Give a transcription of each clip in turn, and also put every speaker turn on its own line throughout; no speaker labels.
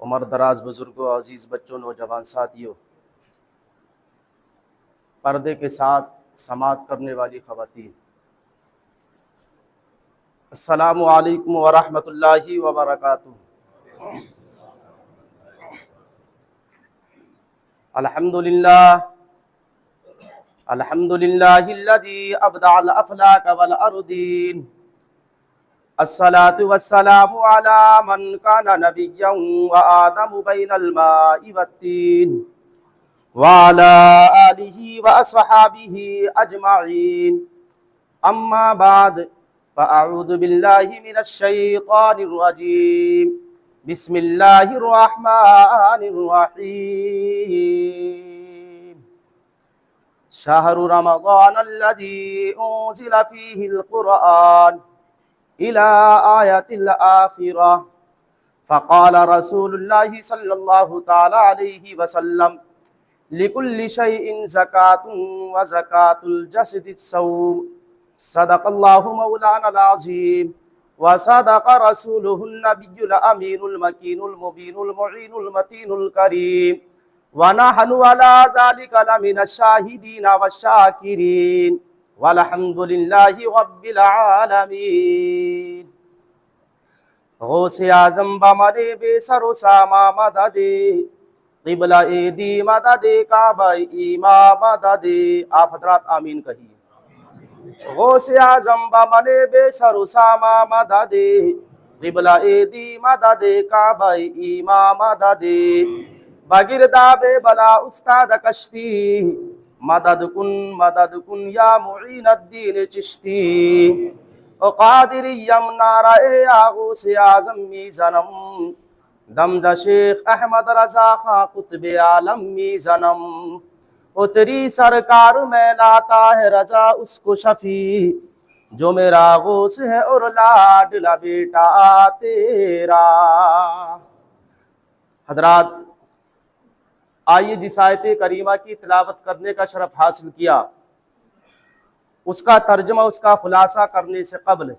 عمر دراز بزرگوں، عزیز بچوں، نوجوان ساتھیوں، پردے کے ساتھ سماعت کرنے والی خواتین، السلام علیکم ورحمۃ اللہ وبرکاتہ۔ الحمد للہ الذی ابدع الافلاک والارضین، الصلاة والسلام علی من کان نبیا وآدم بین الماء والطین وعلی آلہ واصحابہ اجمعین، اما بعد فاعوذ باللہ من الشیطان الرجیم، بسم اللہ الرحمن الرحیم۔ شہر رمضان الذی انزل فیہ القرآن الى آیت الآخرہ، فقال رسول اللہ صلی اللہ تعالی علیہ وسلم لکل شیء زکاة وزکاة الجسد الصوم، صدق اللہ مولانا العظیم وصدق رسولہ النبی الامین المکین المبین المعین المتین الکریم، ونحن علی ذلک لمن الشاہدین والشاکرین، والحمد للہ رب العالمین۔ غوث اعظم بمر بے سر و ساما مدد، قبلہ ایدی مدد، کعبہ ایما مدد۔ آپ حضرات آمین کہیے۔ غوث اعظم بمر بے سر و ساما مدد، قبلہ ایدی مدد، کعبہ ایما مدد۔ بگرداب بلا افتاد کشتی، مدد کن یا معین الدین چشتی۔ قادری یمنار اے غوث اعظم میزنم، دمز شیخ احمد رضا خان قطب عالم میزنم۔ اتری سرکار میں لاتا ہے رضا اس کو شفیع، جو میرا غوث ہے اور لاڈلا بیٹا تیرا۔ حضرات، آئیے جس آیت کریمہ کی تلاوت کرنے کا شرف حاصل کیا، اس کا ترجمہ، اس کا خلاصہ کرنے سے قبل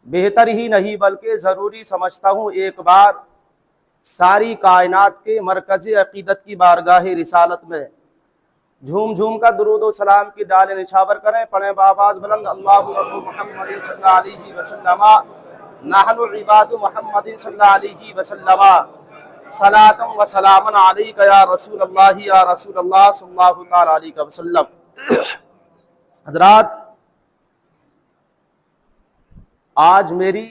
بہتر ہی نہیں بلکہ ضروری سمجھتا ہوں ایک بار ساری کائنات کے مرکز عقیدت کی بارگاہ رسالت میں جھوم جھوم کا درود و سلام کی ڈالیں نچھاور کریں، پڑھیں بآواز بلند، اللہ رب محمد صلی اللہ علیہ وسلم، نحن عباد محمد صلی اللہ علیہ وسلم، صلاۃ و سلام علیک یا رسول اللہ، یا رسول اللہ صلی اللہ تعالی علیہ وسلم۔ حضرات، آج میری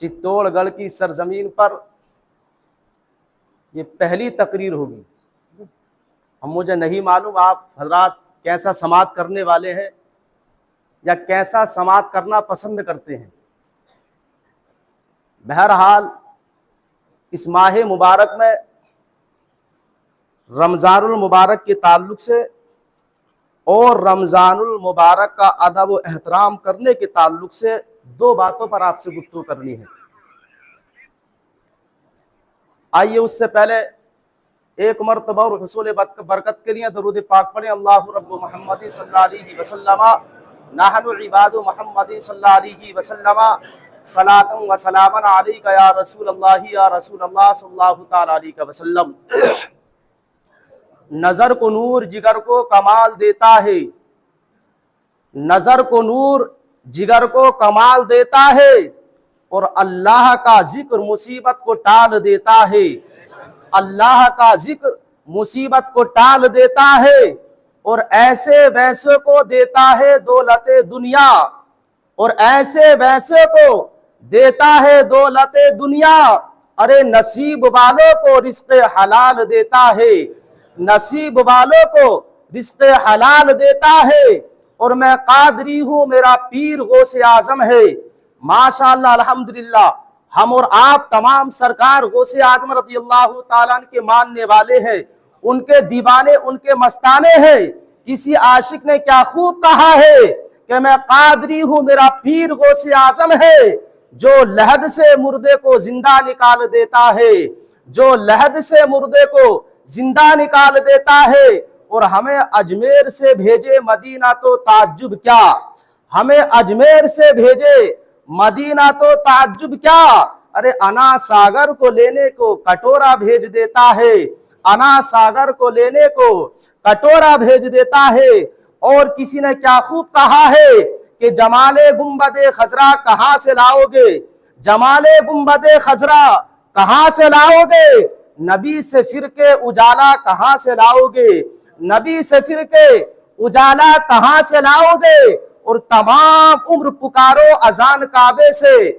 چتوڑ گڑھ کی سرزمین پر یہ پہلی تقریر ہوگی۔ مجھے نہیں معلوم آپ حضرات کیسا سماعت کرنے والے ہیں یا کیسا سماعت کرنا پسند کرتے ہیں۔ بہرحال اس ماہ مبارک میں رمضان المبارک کے تعلق سے اور رمضان المبارک کا ادب و احترام کرنے کے تعلق سے دو باتوں پر آپ سے گفتگو کرنی ہے۔ آئیے اس سے پہلے ایک مرتبہ اور حصول برکت کے لیے درود پاک پڑھیں، اللہ رب محمد صلی اللہ علیہ وسلم، نحن عباد محمد صلی اللہ علیہ وسلم، صلاۃ و سلام علیک یا رسول اللہ، یا رسول اللہ صلی اللہ تعالی علیہ وسلم۔ نظر کو نور جگر کو کمال دیتا ہے، نظر کو نور جگر کو کمال دیتا ہے، اور اللہ کا ذکر مصیبت کو ٹال دیتا ہے، اللہ کا ذکر مصیبت کو ٹال دیتا ہے، اور ایسے ویسے کو دیتا ہے دولت دنیا، اور ایسے ویسے کو دیتا ہے دولت دنیا۔ ارے نصیب والوں کو رزق حلال دیتا ہے، نصیب والوں کو رزق حلال دیتا ہے، اور میں قادری ہوں، میرا پیر غوث اعظم ہے۔ ماشاءاللہ، الحمدللہ، ہم اور آپ تمام سرکار غوث اعظم رضی اللہ تعالیٰ عنہ کے ماننے والے ہیں، ان کے دیوانے، ان کے مستانے ہیں۔ کسی عاشق نے کیا خوب کہا ہے کہ میں قادری ہوں، میرا پیر غوث اعظم ہے، جو لحد سے مردے کو زندہ نکال دیتا ہے، جو لحد سے مردے کو زندہ نکال دیتا ہے۔ اور ہمیں اجمیر سے بھیجے مدینہ تو تعجب کیا، ہمیں اجمیر سے بھیجے मदीना तो ताज्जुब क्या, अरे अना सागर को लेने को कटोरा भेज देता है, अना सागर को लेने को कटोरा भेज देता है। और किसी ने क्या खूब कहा है कि जमाले गुंबदे खजरा कहां से लाओगे, जमाले गुंबदे खजरा कहां से लाओगे, नबी से फिर के उजाला कहां से लाओगे, नबी से फिर के उजाला कहां से लाओगे। और तमाम उम्र पुकारो अजान काबे से,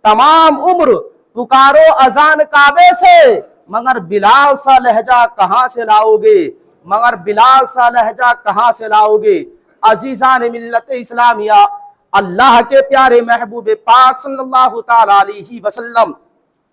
तमाम उम्र पुकारो अजान काबे से, मगर बिलाल सा लहजा कहां से लाओगे, मगर बिलाल सा लहजा कहां से लाओगे। अजीजान मिल्लत इस्लामिया, अल्लाह के प्यारे महबूब पाक सल्लल्लाहु ताला अलैहि वसल्लम,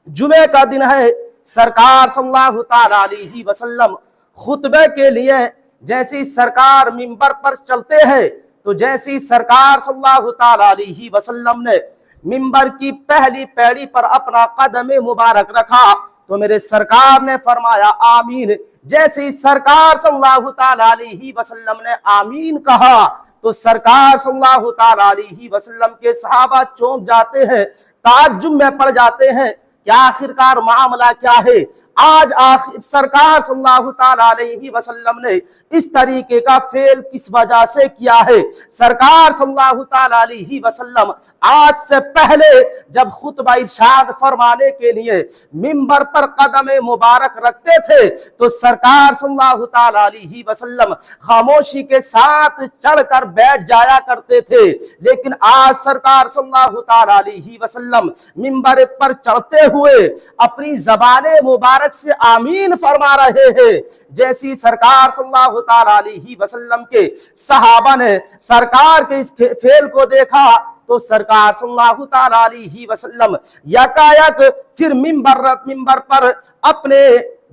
जुमे का दिन है, सरकार सल्लल्लाहु ताला अलैहि वसल्लम खुतबे के लिए जैसी सरकार मिंबर पर चलते हैं, तो जैसी सरकार सल्लल्लाहु ताला अलैहि वसल्लम ने मिंबर की पहली पैड़ी पर अपना कदम मुबारक रखा तो मेरे सरकार ने फरमाया आमीन। जैसे ही सरकार सल्लल्लाहु ताला अलैहि वसल्लम ने आमीन कहा तो सरकार सल्लल्लाहु ताला अलैहि वसल्लम के सहाबा चौंक जाते हैं, ताज्जुब में पड़ जाते हैं, क्या आखिरकार मामला क्या है। आज आखिर सरकार सल्लल्लाहु ताला अलैहि वसल्लम ने इस तरीके का फेल किस वजह से किया है। सरकार सल्लल्लाहु ताला अलैहि वसल्लम आज से पहले जब खुतबा इरशाद फरमाने के लिए मिंबर पर कदम मुबारक रखते थे तो सरकार सल्लल्लाहु ताला अलैहि वसल्लम खामोशी के साथ चढ़कर बैठ जाया करते थे, लेकिन आज सरकार सल्लल्लाहु ताला अलैहि वसल्लम मिंबर पर चढ़ते हुए अपनी ज़बाने मुबारक से आमीन फरमा रहे हैं। जैसी सरकार सल्लल्लाहु ताला अलैहि वसल्लम के सहाबा ने सरकार के इस फेल को देखा तो सरकार सल्लल्लाहु ताला अलैहि वसल्लम यकायक फिर मिंबर पर अपने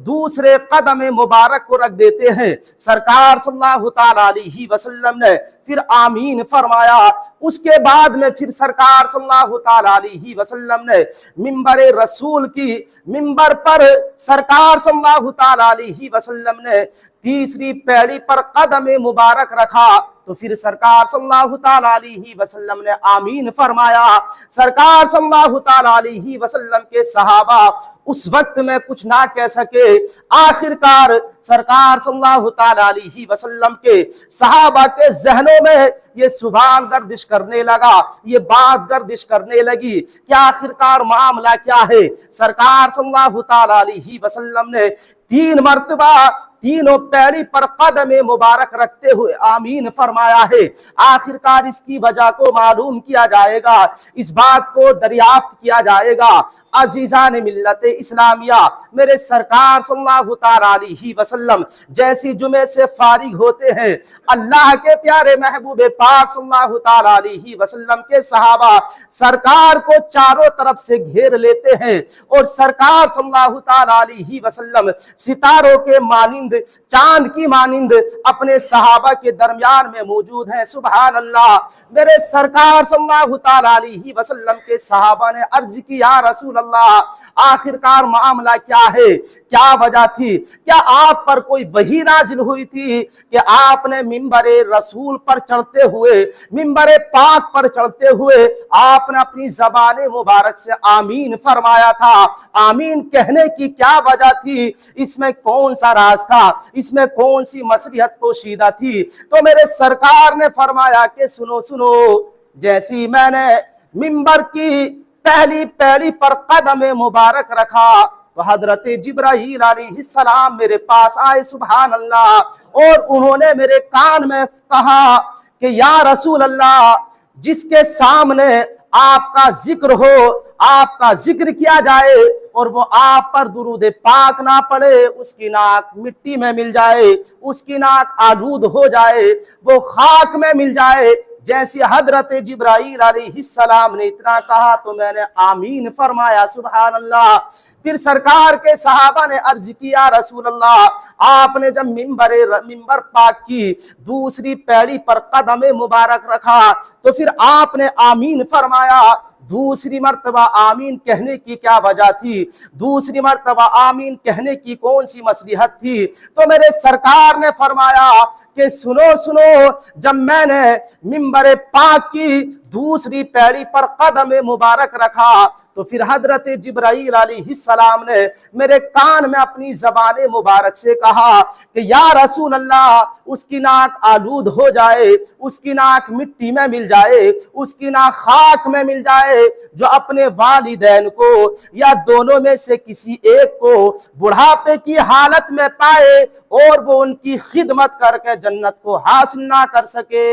दूसरे कदम मुबारक को रख देते हैं। सरकार सल्लल्लाहु ताला अलैहि वसल्लम ने फिर आमीन फरमाया। उसके बाद में फिर सरकार सल्लल्लाहु ताला अलैहि वसल्लम ने मिंबर रसूल की मिंबर पर सरकार सल्लल्लाहु ताला अलैहि वसल्लम ने तीसरी पैड़ी पर कदम मुबारक रखा तो फिर सरकार सल्लल्लाहु ताला अलैहि वसल्लम ने आमीन फरमाया। सरकार सल्लल्लाहु ताला अलैहि वसल्लम के सहाबा उस वक्त में कुछ ना कह सके। आखिरकार सरकार सल्लल्लाहु ताला अलैहि वसल्लम के सहाबा के जहनों में ये सुभान गर्दिश करने लगा, ये बात गर्दिश करने लगी कि आखिरकार मामला क्या है। सरकार सल्लल्लाहु ताला अलैहि वसल्लम ने 3 मर्तबा तीनों पैड़ी पर कदम मुबारक रखते हुए आमीन फरमाया है। आखिरकार इसकी वजह को मालूम किया जाएगा, इस बात को दरियाफ्त किया जाएगा। अजीजान मिल्लत इस्लामिया, मेरे सरकार सल्लल्लाहु ताला अलैहि वसल्लम जैसी जुमे से फारिग होते हैं, अल्लाह के प्यारे महबूब पाक सल्लल्लाहु ताला अलैहि वसल्लम के सहाबा सरकार को चारों तरफ से घेर लेते हैं और सरकार सल्लल्लाहु ताला अलैहि वसल्लम सितारों के मानिंद, चांद की मानिंद अपने सहाबा के दरमियान में मौजूद है। सुभान अल्लाह। मेरे सरकार सल्लल्लाहु ताला अलैहि वसल्लम के सहाबा ने अर्ज की, या रसूल अल्लाह, आखिरकार मामला क्या है, क्या वजह थी, क्या आप पर कोई वही नाजिल हुई थी कि आपने मिंबरे रसूल पर चढ़ते हुए, मिंबरे पाक पर चढ़ते हुए आपने अपनी ज़बाने मुबारक से आमीन फरमाया था। आमीन कहने की क्या वजह थी, इसमें कौन सा राज था, इसमें कौन सी मसलिहत पोशीदा थी। तो मेरे सरकार ने फरमाया कि सुनो सुनो, जैसी मैंने मिंबर की पहली पैड़ी पर कदम मुबारक रखा तो हजरत जिब्राईल अलैहिस्सलाम मेरे पास आए, सुभान अल्लाह, और उन्होंने मेरे कान में कहा कि या रसूल अल्लाह, जिसके सामने आपका जिक्र हो, आपका जिक्र किया जाए और वो आप पर दुरूद पाक ना पड़े, उसकी नाक मिट्टी में मिल जाए, उसकी नाक आलूद हो जाए, वो खाक में मिल जाए। जैसे हजरत जिब्राईल अलैहिस्सलाम ने इतना कहा तो मैंने आमीन फरमाया। सुभान अल्लाह। फिर सरकार के सहाबा ने अर्ज किया, रसूल अल्लाह, आपने जब मिंबर पाक की दूसरी पैड़ी पर कदम मुबारक रखा तो फिर आपने आमीन फरमाया। दूसरी मर्तबा आमीन कहने की क्या वजह थी, दूसरी मर्तबा आमीन कहने की कौन सी मसलिहत थी। तो मेरे सरकार ने फरमाया کہ سنو سنو، جب میں نے منبر پاک کی دوسری پیڑی پر قدم مبارک رکھا تو پھر حضرت جبرائیل علیہ السلام نے میرے کان میں اپنی زبان مبارک سے کہا کہ یا رسول اللہ، اس کی ناک آلود ہو جائے، اس کی ناک مٹی میں مل جائے، اس کی ناک خاک میں مل جائے، جو اپنے والدین کو یا دونوں میں سے کسی ایک کو بڑھاپے کی حالت میں پائے اور وہ ان کی خدمت کر کے جنت کو حاصل نہ کر سکے۔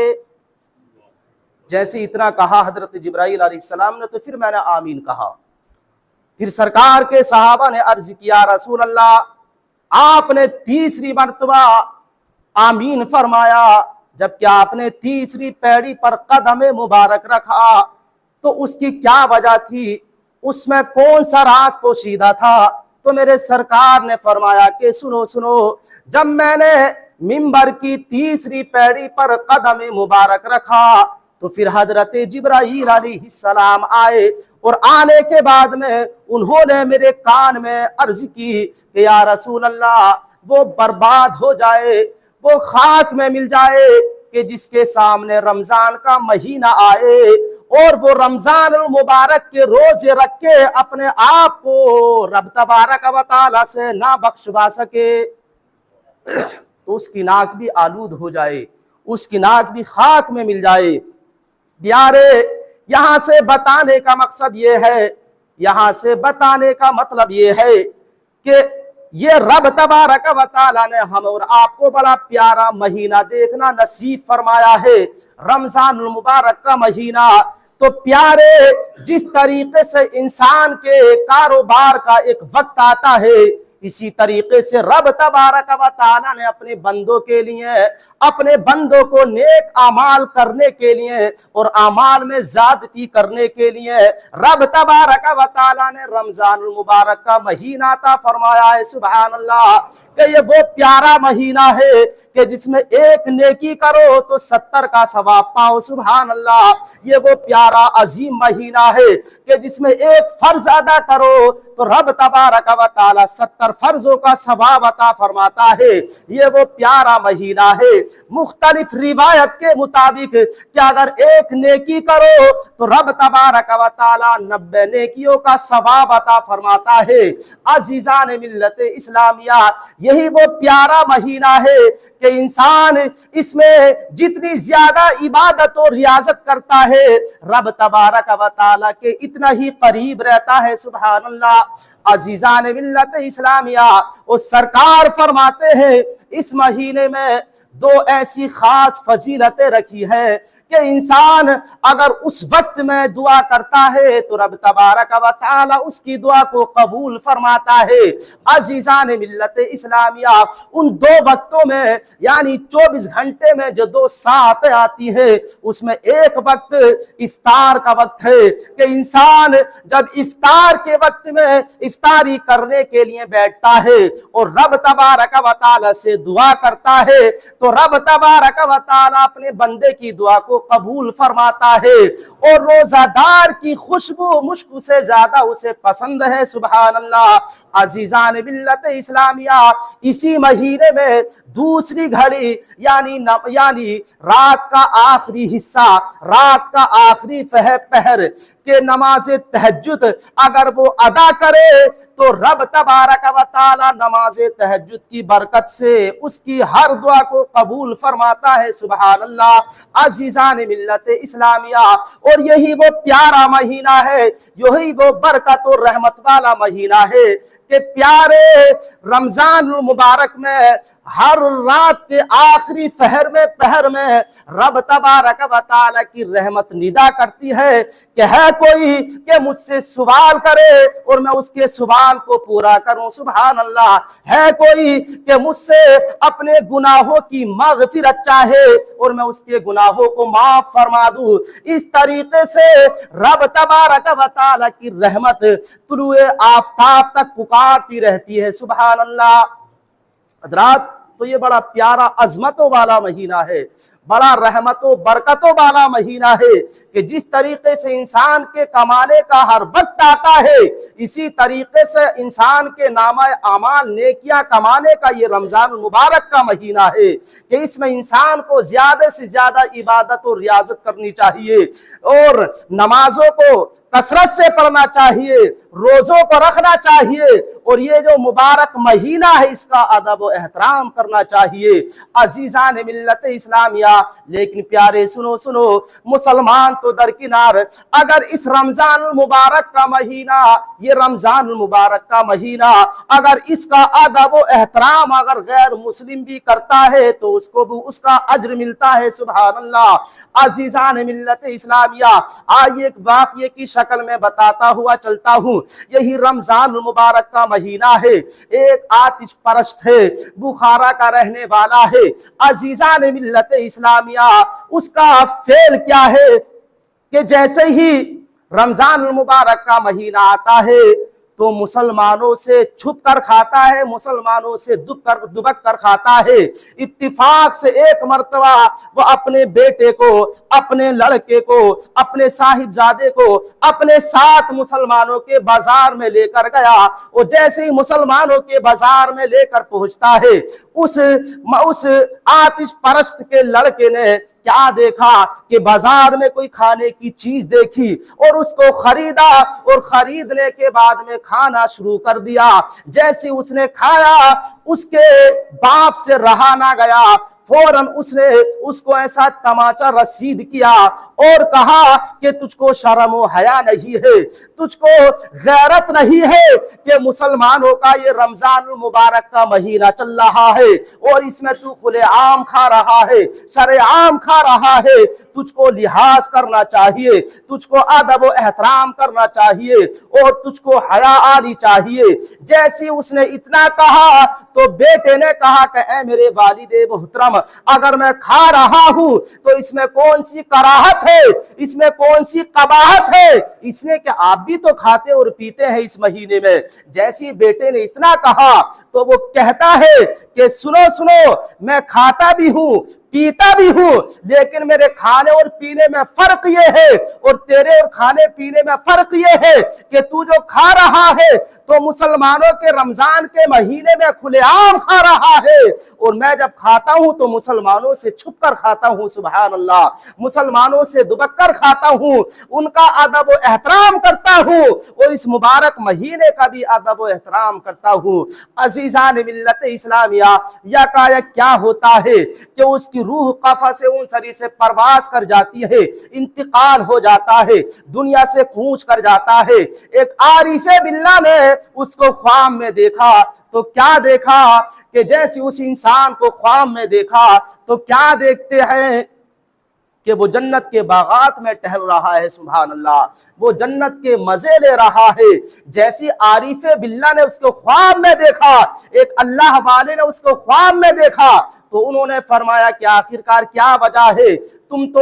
جیسے اتنا کہا حضرت جبرائیل علیہ السلام نے تو پھر میں نے آمین کہا۔ پھر سرکار کے صحابہ نے عرض کیا رسول اللہ، آپ نے تیسری مرتبہ آمین فرمایا، جبکہ آپ نے تیسری پیڑی پر قدم مبارک رکھا تو اس کی کیا وجہ تھی؟ اس میں کون سا راز پوشیدہ تھا؟ تو میرے سرکار نے فرمایا کہ سنو سنو، جب میں نے منبر کی تیسری پیڑی پر قدم مبارک رکھا تو پھر حضرت جبرائیل علیہ السلام آئے، اور آنے کے بعد میں انہوں نے میرے کان میں عرض کی کہ یا رسول اللہ، وہ برباد ہو جائے، وہ خاک میں مل جائے کہ جس کے سامنے رمضان کا مہینہ آئے اور وہ رمضان المبارک کے روزے رکھ کے اپنے آپ کو رب تبارک و تعالی سے نہ بخشوا سکے، تو اس کی ناک بھی آلود ہو جائے، اس کی ناک بھی خاک میں مل جائے۔ پیارے، یہاں سے بتانے کا مقصد یہ ہے، یہاں سے بتانے کا مطلب یہ ہے کہ یہ رب تبارک و تعالی نے ہم اور آپ کو بڑا پیارا مہینہ دیکھنا نصیب فرمایا ہے، رمضان المبارک کا مہینہ۔ تو پیارے، جس طریقے سے انسان کے کاروبار کا ایک وقت آتا ہے، اسی طریقے سے رب تبارک و تعالی نے اپنے بندوں کے لیے، اپنے بندوں کو نیک اعمال کرنے کے لیے اور اعمال میں زیادتی کرنے کے لیے رب تبارک و تعالی نے رمضان المبارک کا مہینہ عطا فرمایا ہے۔ سبحان اللہ، کہ یہ وہ پیارا مہینہ ہے کہ جس میں ایک نیکی کرو تو 70 کا ثواب پاؤ۔ سبحان اللہ، یہ وہ پیارا عظیم مہینہ ہے کہ جس میں ایک فرض ادا کرو تو رب تبارک و تعالی 70 فرضوں کا ثواب عطا فرماتا ہے۔ یہ وہ پیارا مہینہ ہے۔ مختلف روایت کے مطابق کہ اگر ایک نیکی کرو تو رب تبارک و تعالی 90 نیکیوں کا ثواب عطا فرماتا ہے۔ عزیزان ملت اسلامیہ، یہی وہ پیارا مہینہ ہے کہ انسان اس میں جتنی زیادہ عبادت و ریاضت کرتا ہے رب تبارک و تعالی کے اتنا ہی قریب رہتا ہے۔ سبحان اللہ۔ عزیزان ملت اسلامیہ، اور سرکار فرماتے ہیں اس مہینے میں 2 ایسی خاص فضیلتیں رکھی ہے کہ انسان اگر اس وقت میں دعا کرتا ہے تو رب تبارک و تعالی اس کی دعا کو قبول فرماتا ہے۔ عزیزان ملت اسلامیہ، ان 2 وقتوں میں یعنی 24 گھنٹے میں جو 2 ساعتیں آتی ہے، اس میں ایک وقت افطار کا وقت ہے کہ انسان جب افطار کے وقت میں افطاری کرنے کے لیے بیٹھتا ہے اور رب تبارک و تعالی سے دعا کرتا ہے تو رب تبارک و تعالی اپنے بندے کی دعا کو قبول فرماتا ہے، اور روزہ دار کی خوشبو مشک سے زیادہ اسے پسند ہے۔ سبحان اللہ۔ عزیزان ملت اسلامیہ، اسی مہینے میں دوسری گھڑی یعنی رات کا آخری حصہ، رات کا آخری پہر کہ نماز تہجد اگر وہ ادا کرے تو رب تبارک و تعالی نماز تہجد کی برکت سے اس کی ہر دعا کو قبول فرماتا ہے۔ سبحان اللہ۔ عزیزان ملت اسلامیہ، اور یہی وہ پیارا مہینہ ہے، یہی وہ برکت اور رحمت والا مہینہ ہے کہ پیارے رمضان المبارک میں ہر رات کے آخری پہر میں رب تبارک و تعالی کی رحمت ندا کرتی ہے کہ ہے کوئی کہ مجھ سے سوال کرے اور میں اس کے سوال کو پورا کروں۔ سبحان اللہ۔ ہے کوئی کہ مجھ سے اپنے گناہوں کی مغفرت چاہے اور میں اس کے گناہوں کو معاف فرما دوں۔ اس طریقے سے رب تبارک و تعالی کی رحمت طلوع آفتاب تک پکارتی رہتی ہے۔ سبحان اللہ۔ حضرات، تو یہ بڑا پیارا عظمتوں والا مہینہ ہے، बड़ा रहमतों बरकतों वाला महीना है कि जिस तरीके से इंसान के कमाने का हर वक्त आता है, इसी तरीके से इंसान के नामा आमाल नेकियां कमाने का ये रमजान मुबारक का महीना है कि इसमें इंसान को ज्यादा से ज्यादा इबादत और रियाजत करनी चाहिए और नमाजों को कसरत से पढ़ना चाहिए, रोजों को रखना चाहिए और ये जो मुबारक महीना है इसका अदब व एहतराम करना चाहिए। अजीजान मिल्लत इस्लामिया, लेकिन प्यारे सुनो सुनो मुसलमान तो दरकिनार, अगर इस रमजान मुबारक का महीना, ये रमजान मुबारक का महीना अगर इसका अदब व एहतराम अगर गैर मुस्लिम भी करता है तो उसको भी उसका अज्र मिलता है। सुभान अल्लाह। अजीजान मिल्लत इस्लामिया, आइए एक वाक़ये की शक्ल में बताता हुआ चलता हूँ। यही रमजान मुबारक का महीना है। एक आतिश परस्त है, बुखारा का रहने वाला है। अजीजान मिल्लत इस्लामिया, उसका फेल क्या है कि जैसे ही रमजान मुबारक का महीना आता है तो मुसलमानों से छुप कर खाता है, मुसलमानों से दुबक कर खाता है। इत्तिफाक से एक मर्तबा वो अपने बेटे को, अपने लड़के को, अपने साहिबजादे को अपने साथ मुसलमानों के बाजार में लेकर गया और जैसे ही मुसलमानों के बाजार में लेकर पहुंचता है, उस आतिश परस्त के लड़के ने क्या देखा कि बाजार में कोई खाने की चीज देखी और उसको खरीदा और खरीदने के बाद में खाना शुरू कर दिया। जैसे उसने खाया, उसके बाप से रहा ना गया, फौरन उसने उसको ऐसा तमाचा रसीद किया और कहा कि तुझको शर्म व हया नहीं है, तुझको गैरत नहीं है कि मुसलमानों का ये रमजान मुबारक का महीना चल रहा है और इसमें तू खुले आम खा रहा है, शरेआम खा रहा है। तुझको लिहाज करना चाहिए, तुझको अदब व एहतराम करना चाहिए और तुझको हया आनी चाहिए। जैसे उसने इतना कहा तो बेटे ने कहा कि ऐ मेरे वालिदे मोहतरम, अगर मैं खा रहा हूं तो इसमें कौन सी कराहत है, इसमें कौन सी कबाहत है, इसलिए कि आप भी तो खाते और पीते हैं इस महीने में। जैसे बेटे ने इतना कहा तो वो कहता है कि सुनो सुनो, मैं खाता भी हूं पीता भी हूं, लेकिन मेरे खाने और पीने में फर्क ये है और तेरे और खाने पीने में फर्क ये है कि तू जो खा रहा है तो मुसलमानों के रमजान के महीने में खुलेआम खा रहा है और मैं जब खाता हूं तो मुसलमानों से छुप कर खाता हूं। सुभान अल्लाह। मुसलमानों से दुबक कर खाता हूं, उनका अदब व एहतराम करता हूं और इस मुबारक महीने का भी अदब व एहतराम करता हूं। अजीजान मिल्लत इस्लामिया, या क्या होता है कि उसकी रूह कफा से उन सरी से परवास कर जाती है, इंतकाल हो जाता है, दुनिया से कूच कर जाता है। एक आरिफे बिल्ला ने उसको ख्वाब में देखा तो क्या देखा कि जैसे उस इंसान को ख्वाब में देखा तो क्या देखते हैं कि वो जन्नत के बागात में टहल रहा है। सुभान अल्लाह। वो जन्नत के मजे ले रहा है। जैसी आरिफे बिल्ला ने उसको ख्वाब में देखा, एक अल्लाह वाले ने उसको ख्वाब में देखा तो उन्होंने फरमाया कि आखिरकार क्या वजह है, तुम तो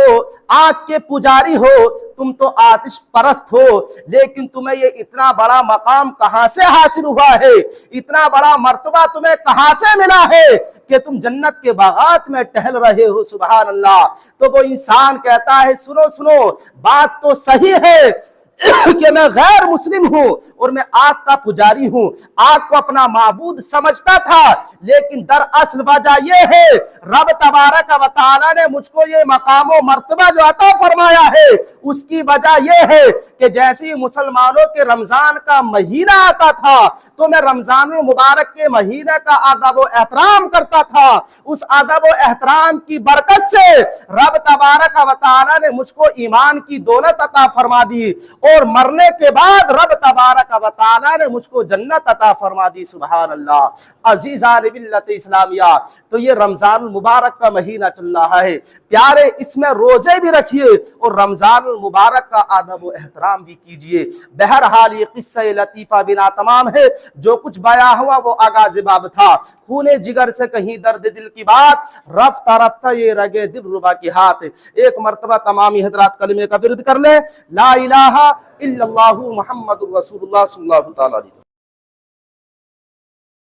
आग के पुजारी हो, तुम तो आतिश परस्त हो, लेकिन तुम्हें ये इतना बड़ा मकाम कहां से हासिल हुआ है, इतना बड़ा मर्तबा तुम्हें कहां से मिला है कि तुम जन्नत के बागात में टहल रहे हो। सुभान अल्लाह। तो वो इंसान कहता है सुनो सुनो, बात तो सही है कि मैं गैर मुस्लिम हूं और मैं आग का पुजारी हूं, आग को अपना माबूद समझता था, लेकिन दरअसल वजह यह है रब तबारक व तआला ने मुझको ये मकाम व मर्तबा जो अता फरमाया है उसकी वजह यह है कि जैसे ही मुसलमानों के रमजान का महीना आता था तो मैं रमजान मुबारक के महीने का अदब व एहतराम करता था। उस अदब व एहतराम की बरकत से रब तबारक व तआला ने मुझको ईमान की दौलत अता फरमा दी और मरने के बाद रब तबारक व तआला ने मुझको जन्नत अता फरमा दी। सुभान अल्लाह। अजीजान मिल्लत इस्लामिया, तो ये रमजान मुबारक का महीना चल रहा है प्यारे, इसमें रोजे भी रखिए और रमजान मुबारक का अदब व एहतराम भी कीजिए। बहरहाल ये किस्सा लतीफा बिना तमाम है, जो कुछ बया हुआ वो आगाज़ बाब था। खूने जिगर से कहीं दर्द दिल की बात, रफ्ता रफ्ता ये रगे दिल रुबा की हाथ। एक मर्तबा तमामी हजरात कलमे का विरद कर ले, ला इलाहा इल्लल्लाहु मुहम्मदुर रसूलुल्लाह सल्लल्लाहु तआला अलैहि।